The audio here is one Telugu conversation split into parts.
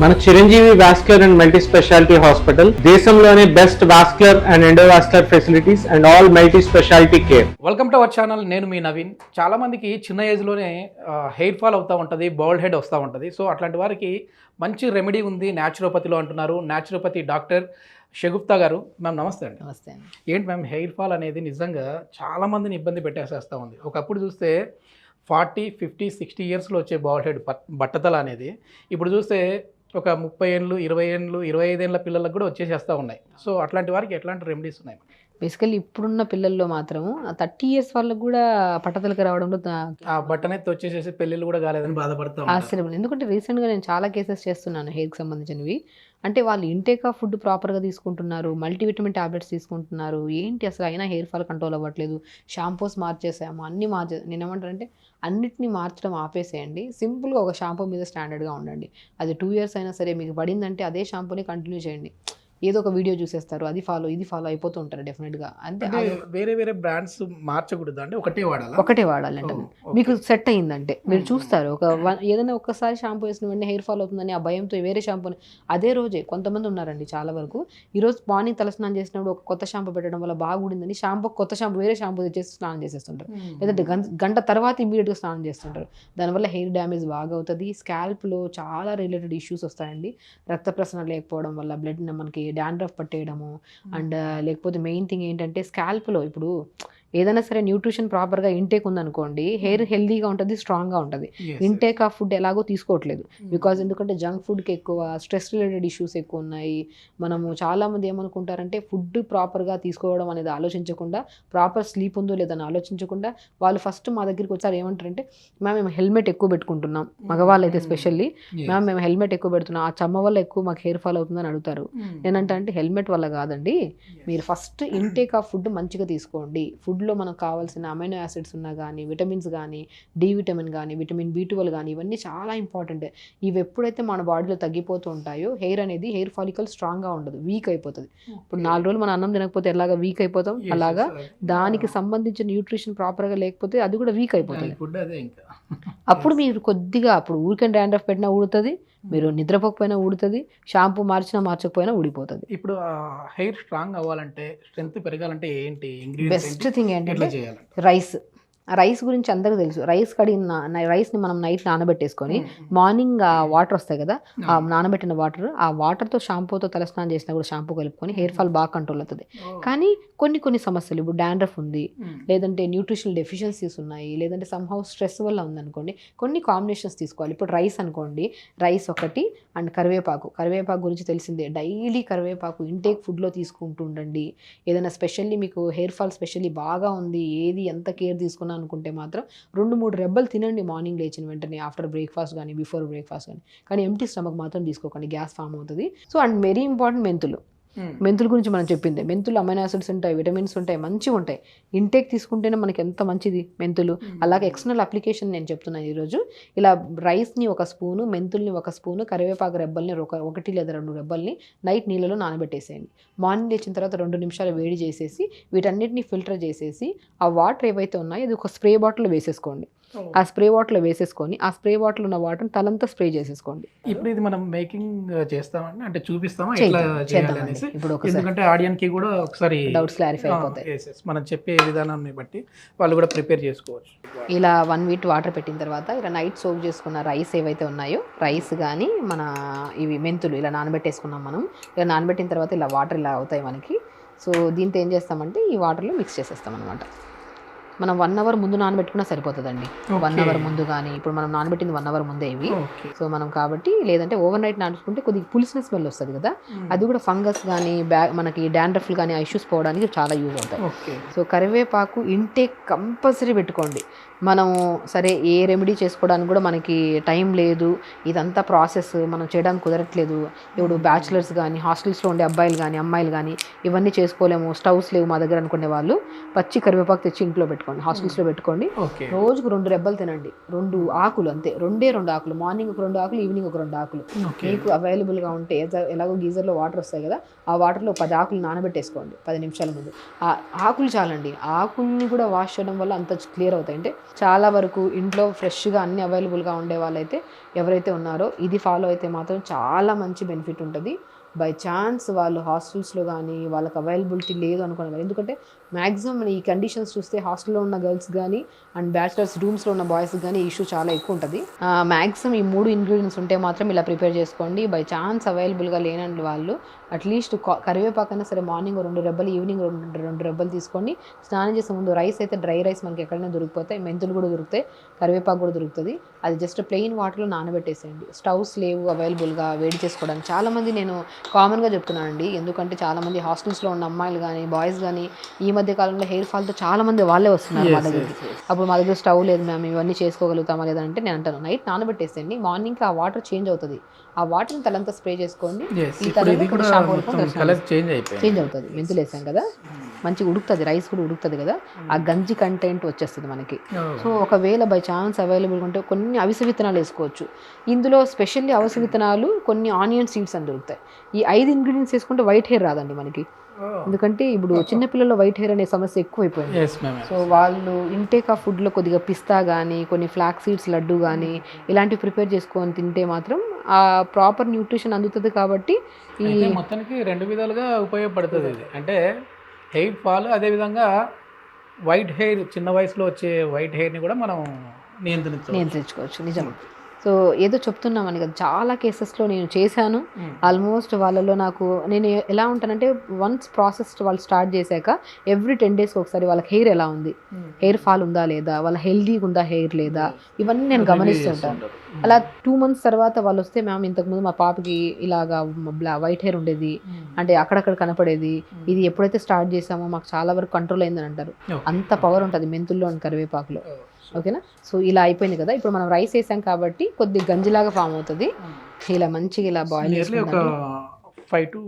మన Chiranjeevi vascular and multi speciality hospital దేశంలోనే best vascular and endovascular facilities and all multi speciality care. Welcome to our channel. నేను మీ నవీన్. చాలా మందికి చిన్న ఏజ్లోనే హెయిర్ ఫాల్ అవుతూ ఉంటుంది, బాల్డ్ హెడ్ వస్తూ ఉంటుంది. సో అట్లాంటి వారికి మంచి రెమెడీ ఉంది న్యాచురోపతిలో అంటున్నారు న్యాచురోపతి డాక్టర్ షగుప్తా గారు. మ్యామ్ నమస్తే అండి. నమస్తే అండి. ఏంటి మ్యామ్, హెయిర్ ఫాల్ అనేది నిజంగా చాలా మందిని ఇబ్బంది పెట్టేసేస్తూ ఉంది. ఒకప్పుడు చూస్తే 40, 50, 60 ఇయర్స్లో వచ్చే బాల్డ్ హెడ్ బట్టతల అనేది ఇప్పుడు చూస్తే ఒక 30 ఏళ్ళు, 20 ఏళ్ళు, 25 ఏళ్ళ పిల్లలకు కూడా వచ్చేసేస్తూ ఉన్నాయి. సో అట్లాంటి వారికి ఎట్లాంటి రెమెడీస్ ఉన్నాయి? బేసికల్లీ ఇప్పుడున్న పిల్లల్లో మాత్రం 30 ఇయర్స్ వాళ్ళకు కూడా పట్టతలకు రావడంలో ఆ బట్టనెత్తి వచ్చేసేసి పెళ్ళిళ్ళు కూడా కాలేదని బాధపడతాం. ఆశ్చర్యం. ఎందుకంటే రీసెంట్గా నేను చాలా కేసెస్ చేస్తున్నాను హెయిర్కి సంబంధించినవి. అంటే వాళ్ళు ఇంటేక్ ఆఫ్ ఫుడ్ ప్రాపర్గా తీసుకుంటున్నారు, మల్టీవిటమిన్ టాబ్లెట్స్ తీసుకుంటున్నారు, ఏంటి అసలు అయినా హెయిర్ ఫాల్ కంట్రోల్ అవ్వట్లేదు, షాంపూస్ మార్చేసాము, అన్నీ నేను ఏమంటానంటే అన్నిటినీ మార్చడం ఆపేసేయండి. సింపుల్గా ఒక షాంపూ మీద స్టాండర్డ్గా ఉండండి. అది 2 ఇయర్స్ అయినా సరే మీకు పడిందంటే అదే షాంపూని కంటిన్యూ చేయండి. ఏదో ఒక వీడియో చూసేస్తారు, అది ఫాలో ఇది ఫాలో అయిపోతూ ఉంటారు డెఫినెట్గా. అంటే వేరే వేరే బ్రాండ్స్ మార్చకూడదు, అంటే ఒకటే వాడాలంటే మీకు సెట్ అయ్యిందంటే మీరు చూస్తారు. ఏదైనా ఒక్కసారి షాంపూ వేసిన వెంటనే హెయిర్ ఫాల్ అవుతుందని ఆ భయంతో వేరే షాంపూని అదే రోజే కొంతమంది ఉన్నారండి చాలా వరకు. ఈరోజు మార్నింగ్ తలస్నానం చేసినప్పుడు ఒక కొత్త షాంపూ పెట్టడం వల్ల బాగుండిందని కొత్త షాంపూ వేరే షాంపూ తెచ్చేసి స్నానం చేసేస్తుంటారు. లేదంటే గంట తర్వాత ఇమీడియట్గా స్నానం చేస్తుంటారు. దానివల్ల హెయిర్ డ్యామేజ్ బాగా అవుతుంది. స్కాల్ప్లో చాలా రిలేటెడ్ ఇష్యూస్ వస్తాయండి. రక్త ప్రసరణ లేకపోవడం వల్ల బ్లడ్ మనకి డాండ్రఫ్ పట్టేయడము, అండ్ లేకపోతే మెయిన్ థింగ్ ఏంటంటే స్కాల్ప్లో ఇప్పుడు ఏదైనా సరే న్యూట్రిషన్ ప్రాపర్గా ఇంటేక్ ఉందనుకోండి, హెయిర్ హెల్దీగా ఉంటుంది, స్ట్రాంగ్గా ఉంటుంది. ఇంటేక్ ఆఫ్ ఫుడ్ ఎలాగో తీసుకోవట్లేదు బికాజ్ ఎందుకంటే జంక్ ఫుడ్కి ఎక్కువ స్ట్రెస్ రిలేటెడ్ ఇష్యూస్ ఎక్కువ ఉన్నాయి. మనము చాలామంది ఏమనుకుంటారంటే ఫుడ్ ప్రాపర్గా తీసుకోవడం అనేది ఆలోచించకుండా, ప్రాపర్ స్లీప్ ఉందో లేదని ఆలోచించకుండా వాళ్ళు ఫస్ట్ మా దగ్గరికి వచ్చారు ఏమంటారంటే, మేము హెల్మెట్ ఎక్కువ పెట్టుకుంటున్నాం, మగవాళ్ళు అయితే స్పెషల్లీ మేము హెల్మెట్ ఎక్కువ పెడుతున్నాం, ఆ చెమ్మ వల్ల ఎక్కువ మాకు హెయిర్ ఫాల్ అవుతుందని అడుగుతారు. నేనంటే హెల్మెట్ వల్ల కాదండి, మీరు ఫస్ట్ ఇంటేక్ ఆఫ్ ఫుడ్ మంచిగా తీసుకోండి. ఫుడ్లో మనకు కావాల్సిన అమైనో యాసిడ్స్ ఉన్నా కానీ, విటమిన్స్ కానీ, డి విటమిన్ కానీ, విటమిన్ B12 కానీ, ఇవన్నీ చాలా ఇంపార్టెంట్. ఇవి ఎప్పుడైతే మన బాడీలో తగ్గిపోతూ ఉంటాయో హెయిర్ ఫాలికల్ స్ట్రాంగ్గా ఉండదు, వీక్ అయిపోతుంది. ఇప్పుడు 4 రోజులు మనం అన్నం తినకపోతే ఎలాగా వీక్ అయిపోతాం, అలాగా దానికి సంబంధించిన న్యూట్రిషన్ ప్రాపర్గా లేకపోతే అది కూడా వీక్ అయిపోతుంది. అప్పుడు మీరు కొద్దిగా అప్పుడు ఊరికే డాండ్రఫ్ పెట్టినా ఊడుతుంది, మీరు నిద్రపోకపోయినా ఊడుతుంది, షాంపూ మార్చినా మార్చకపోయినా ఊడిపోతుంది. ఇప్పుడు హెయిర్ స్ట్రాంగ్ అవ్వాలంటే, స్ట్రెంత్ పెరగాలంటే ఏంటి బెస్ట్ థింగ్ ఏంటంటే రైస్ గురించి అందరికీ తెలుసు. రైస్ని మనం నైట్ నానబెట్టేసుకొని మార్నింగ్ ఆ వాటర్ వస్తాయి కదా, ఆ నానబెట్టిన ఆ వాటర్తో షాంపూతో తలస్నానం చేసినా కూడా షాంపూ కలుపుకొని హెయిర్ ఫాల్ బాగా కంట్రోల్ అవుతుంది. కానీ కొన్ని సమస్యలు, ఇప్పుడు డాండ్రఫ్ ఉంది, లేదంటే న్యూట్రిషనల్ డెఫిషియన్సీస్ ఉన్నాయి, లేదంటే సమ్హౌ స్ట్రెస్ వల్ల ఉందనుకోండి, కొన్ని కాంబినేషన్స్ తీసుకోవాలి. ఇప్పుడు రైస్ అనుకోండి, రైస్ ఒకటి అండ్ కరివేపాకు గురించి తెలిసిందే. డైలీ కరివేపాకు ఇంటేక్ ఫుడ్లో తీసుకుంటూ ఉండండి. ఏదైనా స్పెషల్లీ మీకు హెయిర్ ఫాల్ స్పెషల్లీ బాగా ఉంది, ఏది ఎంత కేర్ తీసుకున్నా అనుకుంటే మాత్రం 2-3 రెబ్బలు తినండి మార్నింగ్ లేచిన వెంటనే, ఆఫ్టర్ బ్రేక్ఫాస్ట్ కానీ బిఫోర్ బ్రేక్ఫాస్ట్ కానీ ఎంప్టీ స్టమక్ మాత్రం తీసుకోకండి, గ్యాస్ ఫామ్ అవుతుంది. సో అండ్ వెరీ ఇంపార్టెంట్ మెంతుల గురించి మనం చెప్పింది. మెంతులు అమైనో యాసిడ్స్ ఉంటాయి, విటమిన్స్ ఉంటాయి, మంచిగా ఉంటాయి. ఇంటేక్ తీసుకుంటేనే మనకి ఎంత మంచిది మెంతులు. అలాగే ఎక్స్టర్నల్ అప్లికేషన్ నేను చెప్తున్నాను ఈరోజు. ఇలా రైస్ని 1 స్పూను, మెంతుల్ని 1 స్పూను, కరివేపాకు రెబ్బల్ని 1 లేదా 2 రెబ్బల్ని నైట్ నీళ్ళలో నానబెట్టేసేయండి. మార్నింగ్ లేచిన తర్వాత 2 నిమిషాలు వేడి చేసేసి వీటన్నిటిని ఫిల్టర్ చేసేసి ఆ వాటర్ ఏవైతే ఉన్నాయో అది ఒక స్ప్రే బాటిల్లో వేసేసుకోండి. ఆ స్ప్రే బాటిల్ వేసేసుకొని ఆ స్ప్రే బాటిల్ ఉన్న వాటర్ తలంతా స్ప్రే చేసేసుకోండి. ఇప్పుడు ఇది మనం మేకింగ్ చేస్తామండి, అంటే చూపిస్తామా ఎట్లా చేయాలనేసి, ఎందుకంటే ఆడియన్స్ కి కూడా ఒకసారి డౌట్స్ క్లారిఫై అయిపోతాయి. మనం చెప్పే విధానాన్ని బట్టి వాళ్ళు కూడా ప్రిపేర్ చేసుకోవచ్చు. ఇలా 1 వీక్ వాటర్ పెట్టిన తర్వాత ఇలా నైట్ సోక్ చేసుకున్న రైస్ ఏవైతే ఉన్నాయో, రైస్ కానీ మన ఇవి మెంతులు ఇలా నానబెట్టేసుకున్నాం మనం. ఇలా నానబెట్టిన తర్వాత ఇలా వాటర్ ఇలా అవుతాయి మనకి. సో దీంతో ఏం చేస్తామంటే ఈ వాటర్లో మిక్స్ చేసేస్తాం అనమాట. మనం 1 అవర్ ముందు నానబెట్టుకున్నా సరిపోతుందండి. 1 అవర్ ముందు కానీ, ఇప్పుడు మనం నానబెట్టింది 1 అవర్ ముందే ఇవి. సో మనం కాబట్టి లేదంటే ఓవర్ నైట్ నానుకుంటే కొద్దిగా పులిసిన స్మెల్ వస్తుంది కదా, అది కూడా ఫంగస్ కానీ మనకి డాండ్రఫ్లు కానీ ఆ ఇష్యూస్ పోవడానికి చాలా యూజ్ అవుతాయి. సో కరివేపాకు ఇంటేక్ కంపల్సరీ పెట్టుకోండి. మనము సరే ఏ రెమెడీ చేసుకోవడానికి కూడా మనకి టైం లేదు, ఇదంతా ప్రాసెస్ మనం చేయడానికి కుదరట్లేదు. ఇప్పుడు బ్యాచులర్స్ కానీ, హాస్టల్స్లో ఉండే అబ్బాయిలు కానీ అమ్మాయిలు కానీ ఇవన్నీ చేసుకోలేము, స్టవ్స్ లేవు మా దగ్గర అనుకునే వాళ్ళు పచ్చి కరివేపాకు తెచ్చి ఇంట్లో పెట్టుకోండి. పెట్టుకోండి, హాస్టల్స్లో పెట్టుకోండి. ఓకే. రోజుకు 2 రెబ్బలు తినండి, 2 ఆకులు అంతే, 2 ఆకులు, మార్నింగ్ ఒక 2 ఆకులు, ఈవినింగ్ ఒక 2 ఆకులు. ఓకే. మీకు అవైలబుల్గా ఉంటే ఎలాగో గీజర్లో వాటర్ వస్తాయి కదా, ఆ వాటర్లో 10 ఆకులు నానబెట్టేసుకోండి 10 నిమిషాల ముందు. ఆ ఆకులు చాలండి. ఆకుల్ని కూడా వాష్ చేయడం వల్ల అంత క్లియర్ అవుతాయి. అంటే చాలా వరకు ఇంట్లో ఫ్రెష్గా అన్ని అవైలబుల్గా ఉండే వాళ్ళైతే ఎవరైతే ఉన్నారో ఇది ఫాలో అయితే మాత్రం చాలా మంచి బెనిఫిట్ ఉంటుంది. బై ఛాన్స్ వాళ్ళు హాస్టల్స్లో కానీ వాళ్ళకి అవైలబిలిటీ లేదు అనుకునే వాళ్ళు, ఎందుకంటే మ్యాక్సిమం ఈ కండిషన్స్ చూస్తే హాస్టల్లో ఉన్న గర్ల్స్ కానీ అండ్ బ్యాచిలర్స్ రూమ్స్లో ఉన్న బాయ్స్ కానీ ఈ ఇష్యూ చాలా ఎక్కువ ఉంటుంది. మ్యాక్సిమం ఈ 3 ఇంగ్రీడియంట్స్ ఉంటే మాత్రం ఇలా ప్రిపేర్ చేసుకోండి. బై ఛాన్స్ అవైలబుల్గా లేనండి వాళ్ళు అట్లీస్ట్ కరివేపాకైనా సరే మార్నింగ్ 2 రెబ్బలు, ఈవినింగ్ 2 రెబ్బలు తీసుకోండి. స్నానం చేసే ముందు రైస్ అయితే డ్రై రైస్ మనకి ఎక్కడైనా దొరికిపోతాయి, మెంతులు కూడా దొరుకుతాయి, కరివేపాకు కూడా దొరుకుతుంది. అది జస్ట్ ప్లెయిన్ వాటర్లో నానబెట్టేసేయండి. స్టవ్స్ లేవు అవైలబుల్గా వేడి చేసుకోవడానికి. చాలామంది నేను కామన్గా చెప్తున్నానండి, ఎందుకంటే చాలామంది హాస్టల్స్లో ఉన్న అమ్మాయిలు కానీ బాయ్స్ కానీ ఈ మధ్య కాలంలో హెయిర్ ఫాల్తో చాలామంది వాళ్ళే వస్తున్నారు మా దగ్గరికి. అప్పుడు మా దగ్గర స్టవ్ లేదు మ్యామ్, ఇవన్నీ చేసుకోగలుగుతామా లేదంటే నేను అంటాను నైట్ నానబెట్టేసేయండి, మార్నింగ్కి ఆ వాటర్ చేంజ్ అవుతుంది, ఆ వాటర్ని తలంతా స్ప్రే చేసుకోండి. ఈ తర్వాత షాంపూ చేంజ్ అవుతుంది. మెంతులు వేసాం కదా, మంచిగా ఉడుకుతుంది, రైస్ కూడా ఉడుకుతుంది కదా, ఆ గంజి కంటెంట్ వచ్చేస్తుంది మనకి. సో ఒకవేళ బై ఛాన్స్ అవైలబుల్గా ఉంటే కొన్ని అవిసె విత్తనాలు వేసుకోవచ్చు. ఇందులో స్పెషల్లీ అవిసె విత్తనాలు, కొన్ని ఆనియన్ సీడ్స్ అని దొరుకుతాయి. ఈ 5 ఇంగ్రీడియంట్స్ వేసుకుంటే వైట్ హెయిర్ రాదండి మనకి, ఎందుకంటే ఇప్పుడు చిన్నపిల్లల్లో వైట్ హెయిర్ అనే సమస్య ఎక్కువైపోయింది. సో వాళ్ళు ఇంటేక్ ఆఫ్ ఫుడ్లో కొద్దిగా పిస్తా కానీ కొన్ని ఫ్లాక్ సీడ్స్ లడ్డు కానీ ఇలాంటివి ప్రిపేర్ చేసుకొని తింటే మాత్రం ఆ ప్రాపర్ న్యూట్రిషన్ అందుతుంది. కాబట్టి ఈ మొత్తానికి 2 విధాలుగా ఉపయోగపడుతుంది ఇది. అంటే హెయిర్ ఫాల్, అదేవిధంగా వైట్ హెయిర్, చిన్న వయసులో వచ్చే వైట్ హెయిర్ని కూడా మనం నియంత్రించుకోవచ్చు. నిజం. సో ఏదో చెప్తున్నామని కదా, చాలా కేసెస్లో నేను చేశాను. ఆల్మోస్ట్ వాళ్ళలో నేను ఎలా ఉంటానంటే వన్స్ ప్రాసెస్ వాళ్ళు స్టార్ట్ చేశాక ఎవ్రీ 10 days ఒకసారి వాళ్ళకి హెయిర్ ఎలా ఉంది, హెయిర్ ఫాల్ ఉందా లేదా, వాళ్ళ హెల్దీగా ఉందా హెయిర్ లేదా, ఇవన్నీ నేను గమనిస్తుంటాను. అలా 2 months తర్వాత వాళ్ళు వస్తే మ్యామ్ ఇంతకుముందు మా పాపకి ఇలాగా వైట్ హెయిర్ ఉండేది, అంటే అక్కడక్కడ కనపడేది, ఇది ఎప్పుడైతే స్టార్ట్ చేసామో మాకు చాలా వరకు కంట్రోల్ అయిందని అంటారు. అంత పవర్ ఉంటుంది మెంతుల్లో అండ్ కరివేపాకులో. ఓకేనా. సో ఇలా అయిపోయింది కదా, ఇప్పుడు మనం రైస్ వేసాం కాబట్టి కొద్దిగా గంజిలాగా ఫామ్ అవుతుంది. ఇలా మంచిగా ఇలా బాయిల్ చేసుకుంటే 5 to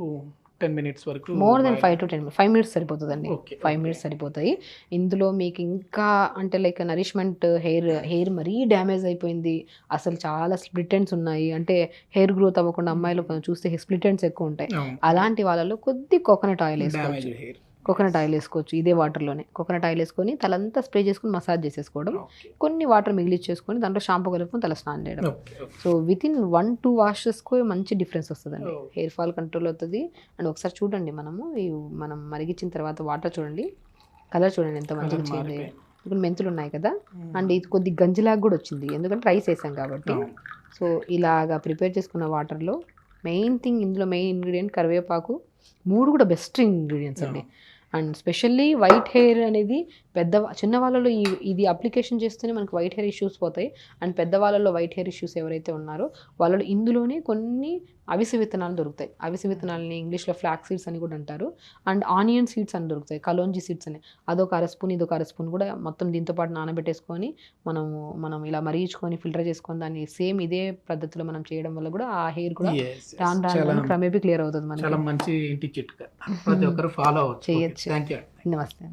10 minutes వరకు, more than 5 to 10 minutes, 5 minutes సరిపోతుందండి. 5 minutes సరిపోతాయి. ఇందులో మీకు ఇంకా అంటే లైక్ నరిష్మెంట్, హెయిర్ మరీ డ్యామేజ్ అయిపోయింది, అసలు చాలా స్ప్లిట్ ఎండ్స్ ఉన్నాయి, అంటే హెయిర్ గ్రోత్ అవ్వకుండా అమ్మాయిలు చూస్తే స్ప్లిట్ ఎండ్స్ ఎక్కువ ఉంటాయి. అలాంటి వాళ్ళలో కొద్ది కోకోనట్ ఆయిల్ వేసుకోవచ్చు. ఇదే వాటర్లోనే కోకోనట్ ఆయిల్ వేసుకొని తలంతా స్ప్రే చేసుకుని మసాజ్ చేసేసుకోవడం, కొన్ని వాటర్ మిగిలిచ్చేసుకొని దాంట్లో షాంపూ కలుపుకొని తల స్నానం చేయడం. సో విత్ ఇన్ 1-2 washes మంచి డిఫరెన్స్ వస్తుందండి, హెయిర్ ఫాల్ కంట్రోల్ అవుతుంది. అండ్ ఒకసారి చూడండి, మనం మరిగించిన తర్వాత వాటర్ చూడండి, కలర్ చూడండి ఎంత మంచిగా చేంజ్ అయ్యాయి. ఇప్పుడు మెంతులు ఉన్నాయి కదా, అండ్ ఇది కొద్ది గంజిలాగా కూడా వచ్చింది, ఎందుకంటే రైస్ వేసాం కాబట్టి. సో ఇలాగా ప్రిపేర్ చేసుకున్న వాటర్లో మెయిన్ థింగ్, ఇందులో మెయిన్ ఇంగ్రీడియంట్ కరివేపాకు, 3 కూడా బెస్ట్ ఇంగ్రీడియంట్స్ అండి. అండ్ స్పెషల్లీ వైట్ హెయిర్ అనేది చిన్న వాళ్ళలో ఇది అప్లికేషన్ చేస్తేనే మనకు వైట్ హెయిర్ ఇష్యూస్ పోతాయి. అండ్ పెద్దవాళ్ళలో వైట్ హెయిర్ ఇష్యూస్ ఎవరైతే ఉన్నారో వాళ్ళలో ఇందులోనే కొన్ని అవిసె విత్తనాలు దొరుకుతాయి. అవిసె విత్తనాలని ఇంగ్లీష్లో ఫ్లాక్ సీడ్స్ అని కూడా అంటారు. అండ్ ఆనియన్ సీడ్స్ అని దొరుకుతాయి, కలోంజీ సీడ్స్ అని, అదొక 1 స్పూన్ ఇదొక 1 స్పూన్ కూడా మొత్తం దీంతో పాటు నానబెట్టేసుకొని మనం ఇలా మరిగించుకొని ఫిల్టర్ చేసుకొని దాన్ని సేమ్ ఇదే పద్ధతిలో మనం చేయడం వల్ల కూడా ఆ హెయిర్ కూడా రాను క్రమేపీ క్లియర్ అవుతుంది. మనకి చాలా మంచి ఇంటి చిట్కా, ప్రతి ఒక్కరు ఫాలో చేయొచ్చు. నమస్తే.